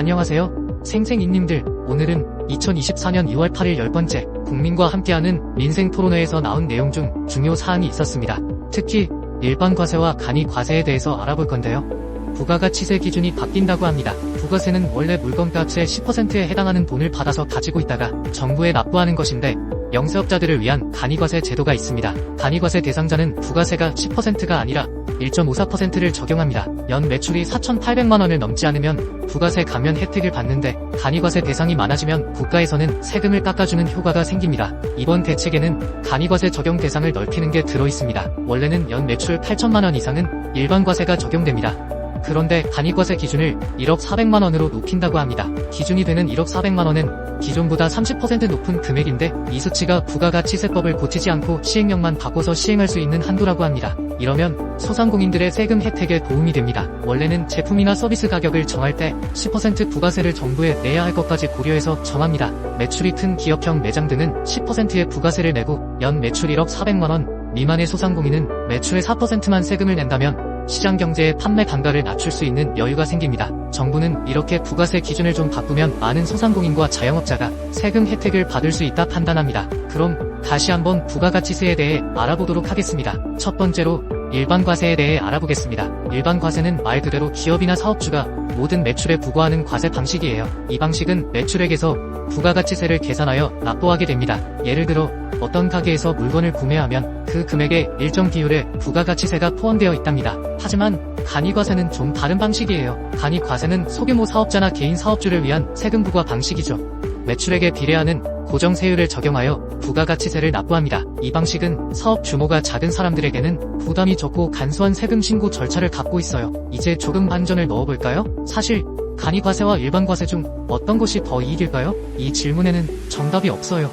안녕하세요. 생생이님들, 오늘은 2024년 2월 8일 10번째 국민과 함께하는 민생토론회에서 나온 내용 중 중요 사항이 있었습니다. 특히 일반 과세와 간이 과세에 대해서 알아볼 건데요. 부가가치세 기준이 바뀐다고 합니다. 부가세는 원래 물건값의 10%에 해당하는 돈을 받아서 가지고 있다가 정부에 납부하는 것인데, 영세업자들을 위한 간이과세 제도가 있습니다. 간이과세 대상자는 부가세가 10%가 아니라 1.54%를 적용합니다. 연 매출이 4,800만원을 넘지 않으면 부가세 감면 혜택을 받는데, 간이과세 대상이 많아지면 국가에서는 세금을 깎아주는 효과가 생깁니다. 이번 대책에는 간이과세 적용 대상을 넓히는 게 들어있습니다. 원래는 연 매출 8천만원 이상은 일반과세가 적용됩니다. 그런데 간이과세 기준을 1억 400만원으로 높인다고 합니다. 기준이 되는 1억 400만원은 기존보다 30% 높은 금액인데, 이 수치가 부가가치세법을 고치지 않고 시행령만 바꿔서 시행할 수 있는 한도라고 합니다. 이러면 소상공인들의 세금 혜택에 도움이 됩니다. 원래는 제품이나 서비스 가격을 정할 때 10% 부가세를 정부에 내야 할 것까지 고려해서 정합니다. 매출이 큰 기업형 매장 등은 10%의 부가세를 내고, 연 매출 1억 400만원 미만의 소상공인은 매출의 4%만 세금을 낸다면 시장 경제의 판매 단가를 낮출 수 있는 여유가 생깁니다. 정부는 이렇게 부가세 기준을 좀 바꾸면 많은 소상공인과 자영업자가 세금 혜택을 받을 수 있다 판단합니다. 그럼 다시 한번 부가가치세에 대해 알아보도록 하겠습니다. 첫 번째로 일반과세에 대해 알아보겠습니다. 일반과세는 말 그대로 기업이나 사업주가 모든 매출에 부과하는 과세 방식이에요. 이 방식은 매출액에서 부가가치세를 계산하여 납부하게 됩니다. 예를 들어 어떤 가게에서 물건을 구매하면 그 금액의 일정 비율의 부가가치세가 포함되어 있답니다. 하지만 간이과세는 좀 다른 방식이에요. 간이과세는 소규모 사업자나 개인 사업주를 위한 세금 부과 방식이죠. 매출액에 비례하는 고정세율을 적용하여 부가가치세를 납부합니다. 이 방식은 사업 규모가 작은 사람들에게는 부담이 적고 간소한 세금 신고 절차를 갖고 있어요. 이제 조금 반전을 넣어볼까요? 사실 간이과세와 일반과세 중 어떤 것이 더 이익일까요? 이 질문에는 정답이 없어요.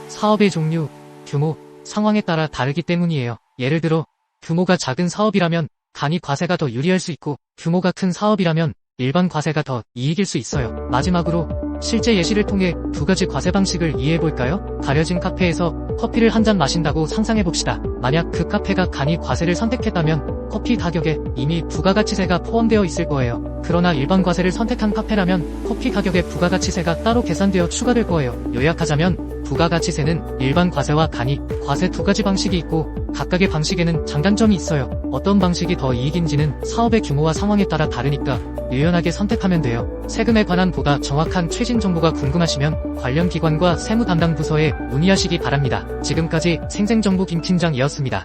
사업의 종류, 규모, 상황에 따라 다르기 때문이에요. 예를 들어 규모가 작은 사업이라면 간이과세가 더 유리할 수 있고, 규모가 큰 사업이라면 일반과세가 더 이익일 수 있어요. 마지막으로 실제 예시를 통해 두 가지 과세 방식을 이해해볼까요? 가려진 카페에서 커피를 한 잔 마신다고 상상해봅시다. 만약 그 카페가 간이과세를 선택했다면 커피 가격에 이미 부가가치세가 포함되어 있을 거예요. 그러나 일반과세를 선택한 카페라면 커피 가격에 부가가치세가 따로 계산되어 추가될 거예요. 요약하자면 부가가치세는 일반과세와 간이과세 두 가지 방식이 있고, 각각의 방식에는 장단점이 있어요. 어떤 방식이 더 이익인지는 사업의 규모와 상황에 따라 다르니까 유연하게 선택하면 돼요. 세금에 관한 보다 정확한 최신 정보가 궁금하시면 관련 기관과 세무 담당 부서에 문의하시기 바랍니다. 지금까지 생생정보 김 팀장이었습니다.